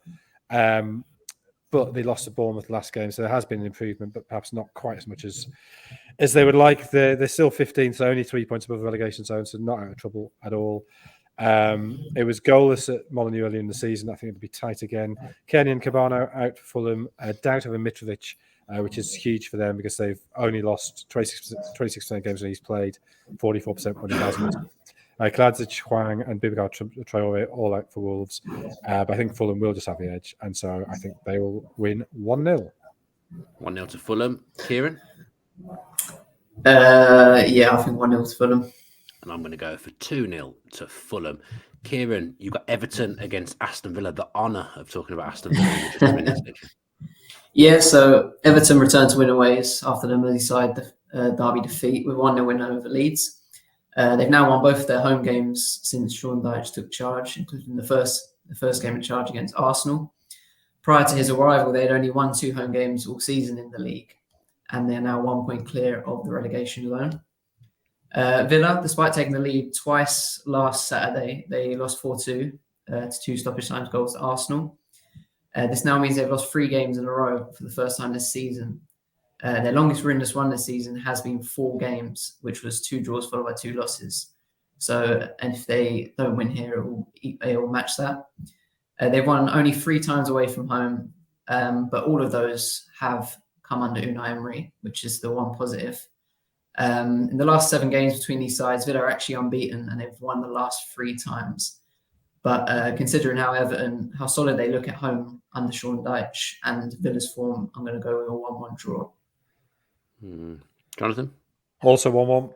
But they lost to Bournemouth last game, so there has been an improvement, but perhaps not quite as much as they would like. They're still 15th, so only 3 points above the relegation zone, so not out of trouble at all. It was goalless at Molineux early in the season. I think it'll be tight again. Kenny and Cabano out for Fulham. Doubt of a Mitrovic, which is huge for them because they've only lost 26% of games when he's played, 44% when he hasn't. Kladzic, Hwang and Bibgar Traore all out for Wolves. But I think Fulham will just have the edge. And so I think they will win 1-0. 1-0 to Fulham. Ciarán? I think 1-0 to Fulham. And I'm going to go for 2-0 to Fulham. Ciarán, you've got Everton against Aston Villa. The honour of talking about Aston Villa. Yeah, so Everton returned to win aways after the Merseyside derby defeat with 1-0 win over Leeds. They've now won both their home games since Sean Dyche took charge, including the first game in charge against Arsenal. Prior to his arrival, they had only won 2 home games all season in the league, and they're now 1 point clear of the relegation zone. Villa, despite taking the lead twice last Saturday, they lost 4-2 to 2 stoppage time goals to Arsenal. This now means they've lost 3 games in a row for the first time this season. Their longest winless run this season has been 4 games, which was 2 draws followed by 2 losses. So, and if they don't win here, it will match that. They've won only 3 times away from home, but all of those have come under Unai Emery, which is the one positive. In the last 7 games between these sides, Villa are actually unbeaten, and they've won the last 3 times. But considering how solid they look at home under Sean Dyche and Villa's form, I'm going to go with a 1-1 draw. Jonathan? Also 1-1.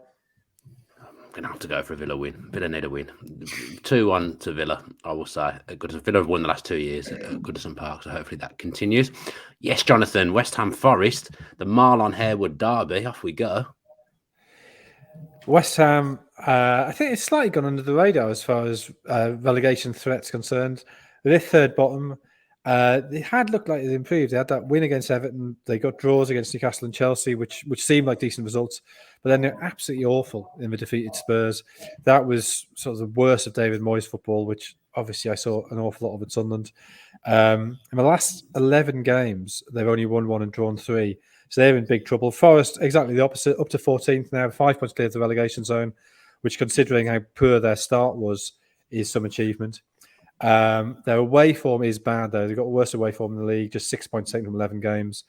I'm going to have to go for a Villa win. Villa need a win. 2-1 to Villa, I will say. Villa have won the last 2 years at Goodison Park, so hopefully that continues. Yes, Jonathan, West Ham Forest, the Marlon Harewood derby. Off we go. West Ham, I think it's slightly gone under the radar as far as relegation threats concerned. They're 3rd bottom. They had looked like they improved. They had that win against Everton. They got draws against Newcastle and Chelsea, which seemed like decent results. But then they're absolutely awful in the defeated Spurs. That was sort of the worst of David Moyes' football, which obviously I saw an awful lot of at Sunderland. In the last 11 games, they've only won 1 and drawn 3. So they're in big trouble. Forest, exactly the opposite, up to 14th now, 5 points clear of the relegation zone, which, considering how poor their start was, is some achievement. Their away form is bad, though. They've got the worst away form in the league, just 6 points taken from 11 games.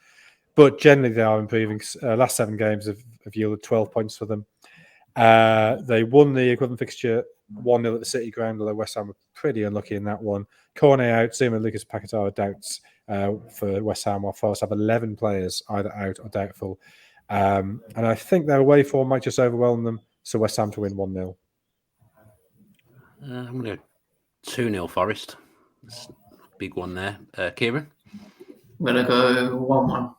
But generally, they are improving. Last 7 games have yielded 12 points for them. They won the equivalent fixture 1-0 at the City ground, although West Ham were pretty unlucky in that one. Cornet out, Zuma, Lucas Paquetá doubts for West Ham, while Forest have 11 players either out or doubtful. And I think their away form might just overwhelm them, so West Ham to win 1-0. I'm going to go 2-0 Forest. That's a big one there. Ciarán? I'm going to go 1-1.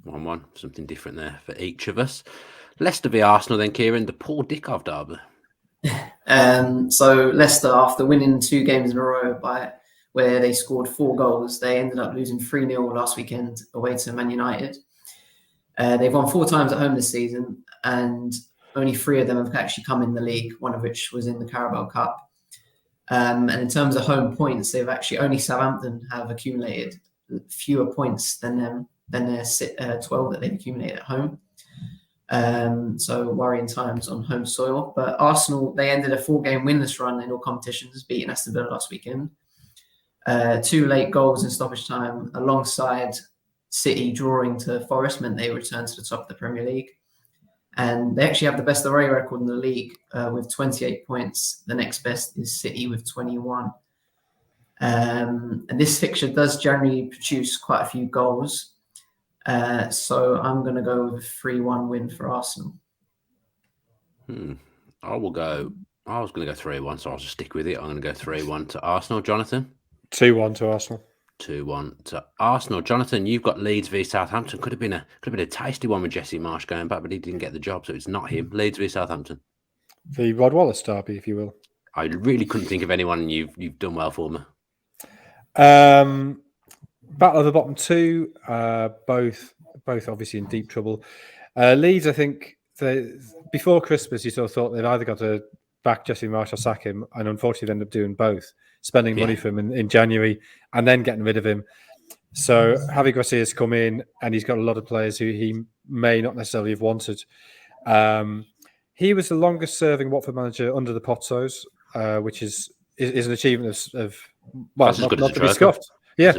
1-1. Something different there for each of us. Leicester v Arsenal then, Ciarán. The Paul Dickov derby. So Leicester, after winning 2 games in a row where they scored 4 goals, they ended up losing 3-0 last weekend away to Man United. They've won 4 times at home this season, and only 3 of them have actually come in the league, one of which was in the Carabao Cup. And in terms of home points, they've actually only Southampton have accumulated fewer points than them, than their 12 that they've accumulated at home. So worrying times on home soil. But Arsenal, they ended a 4-game winless run in all competitions, beating Aston Villa last weekend. 2 late goals in stoppage time, alongside City drawing to Forest, meant they returned to the top of the Premier League. And they actually have the best away record in the league with 28 points. The next best is City with 21. And this fixture does generally produce quite a few goals. So I'm going to go with a 3-1 win for Arsenal. I was going to go 3-1, so I'll just stick with it. I'm going to go 3-1 to Arsenal. Jonathan? 2-1 to Arsenal. 2-1 to Arsenal. Jonathan, you've got Leeds v Southampton. Could have been a tasty one with Jesse Marsh going back, but he didn't get the job, so it's not him. Leeds v Southampton. The Rod Wallace derby, if you will. I really couldn't think of anyone, and you've done well for me. Battle of the bottom 2, both obviously in deep trouble. Leeds, I think, before Christmas, you sort of thought they've either got to back Jesse Marsh or sack him, and unfortunately they ended up doing both, spending money for him in January and then getting rid of him. So Javi Gracia's come in, and he's got a lot of players who he may not necessarily have wanted. He was the longest serving Watford manager under the Pozzos, which is an achievement of not to be scoffed. Yeah.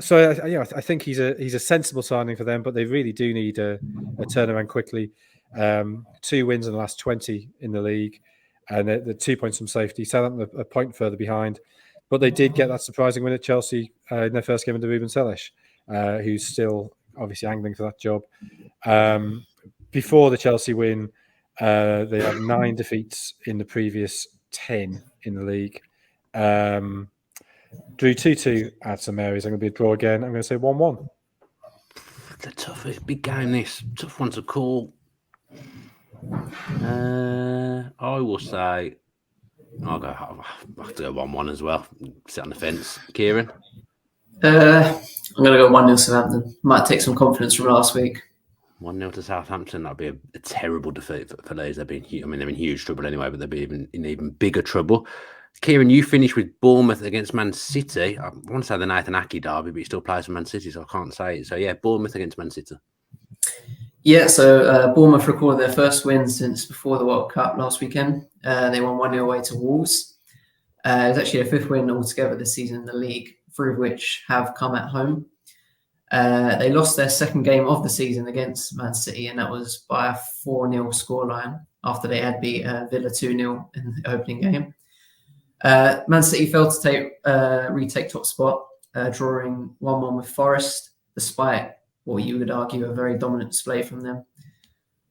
So I think he's a sensible signing for them, but they really do need a turnaround quickly. 2 wins in the last 20 in the league, and they're 2 points from safety. Southampton a point further behind, but they did get that surprising win at Chelsea in their first game under Ruben Selles, who's still obviously angling for that job. Before the Chelsea win, they had 9 defeats in the previous 10 in the league. Drew 2-2 at some areas. I'm going to be a draw again. I'm going to say 1-1. It's a tough, big game, this. Tough one to call. I will say I'll have to go 1-1 as well. Sit on the fence. Ciarán? I'm going to go 1-0 Southampton. Might take some confidence from last week. 1-0 to Southampton. That'd be a terrible defeat for Leeds. They're in huge trouble anyway, but they'd be in even bigger trouble. Ciarán, you finished with Bournemouth against Man City. I want to say the Nathan Ake derby, but he still plays for Man City, so I can't say it. So yeah, Bournemouth against Man City. Yeah, so Bournemouth recorded their first win since before the World Cup last weekend. They won 1-0 away to Wolves. It was actually their 5th win altogether this season in the league, 3 of which have come at home. They lost their second game of the season against Man City, and that was by a 4-0 scoreline after they had beat Villa 2-0 in the opening game. Man City failed to retake top spot, drawing 1-1 with Forest, despite what you would argue a very dominant display from them.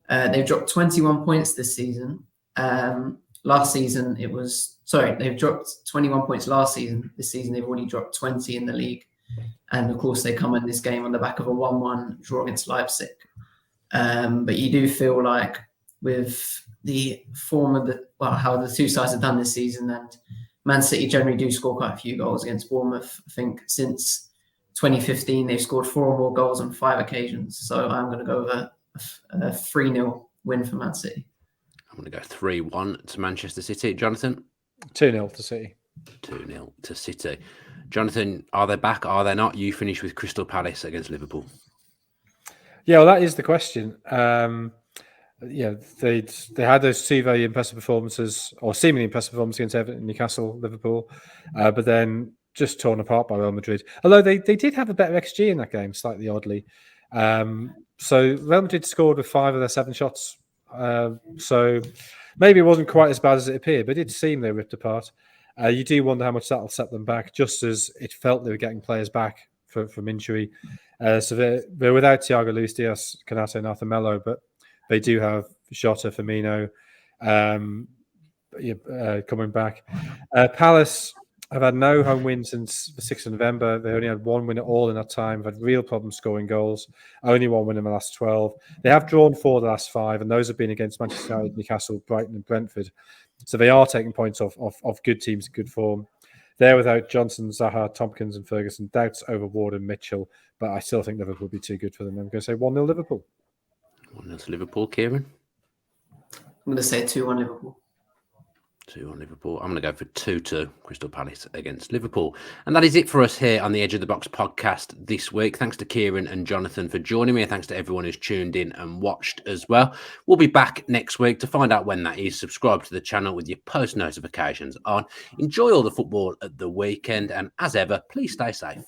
They've dropped 21 points this season. Last season, they've dropped 21 points last season. This season, they've already dropped 20 in the league. And of course, they come in this game on the back of a 1-1 draw against Leipzig. But you do feel like with the form of how the two sides have done this season, and Man City generally do score quite a few goals against Bournemouth. I think since 2015, they've scored 4 or more goals on 5 occasions. So I'm going to go with a 3-0 win for Man City. I'm going to go 3-1 to Manchester City. Jonathan? 2-0 to City. 2-0 to City. Jonathan, are they back? Are they not? You finish with Crystal Palace against Liverpool. Yeah, well, that is the question. They had those 2 very impressive performances, or seemingly impressive performances against Everton, Newcastle, Liverpool, but then just torn apart by Real Madrid. Although they did have a better XG in that game, slightly oddly. So Real Madrid scored with 5 of their 7 shots. So maybe it wasn't quite as bad as it appeared, but it did seem they ripped apart. You do wonder how much that'll set them back, just as it felt they were getting players back from injury. So they're without Thiago Luis Diaz, Canato, and Arthur Melo, but they do have Jota, Firmino coming back. Palace have had no home win since the 6th of November. They only had 1 win at all in that time. They've had real problems scoring goals. Only 1 win in the last 12. They have drawn 4 of the last 5, and those have been against Manchester United, Newcastle, Brighton, and Brentford. So they are taking points off good teams in good form. They're without Johnson, Zaha, Tompkins, and Ferguson. Doubts over Ward and Mitchell, but I still think Liverpool will be too good for them. I'm going to say 1-0 Liverpool. 1-0 to Liverpool. Ciarán? I'm going to say 2-1 Liverpool. 2-1 Liverpool. I'm going to go for 2-2 Crystal Palace against Liverpool. And that is it for us here on the Edge of the Box podcast this week. Thanks to Ciarán and Jonathan for joining me. And thanks to everyone who's tuned in and watched as well. We'll be back next week. To find out when that is, subscribe to the channel with your post notifications on. Enjoy all the football at the weekend. And as ever, please stay safe.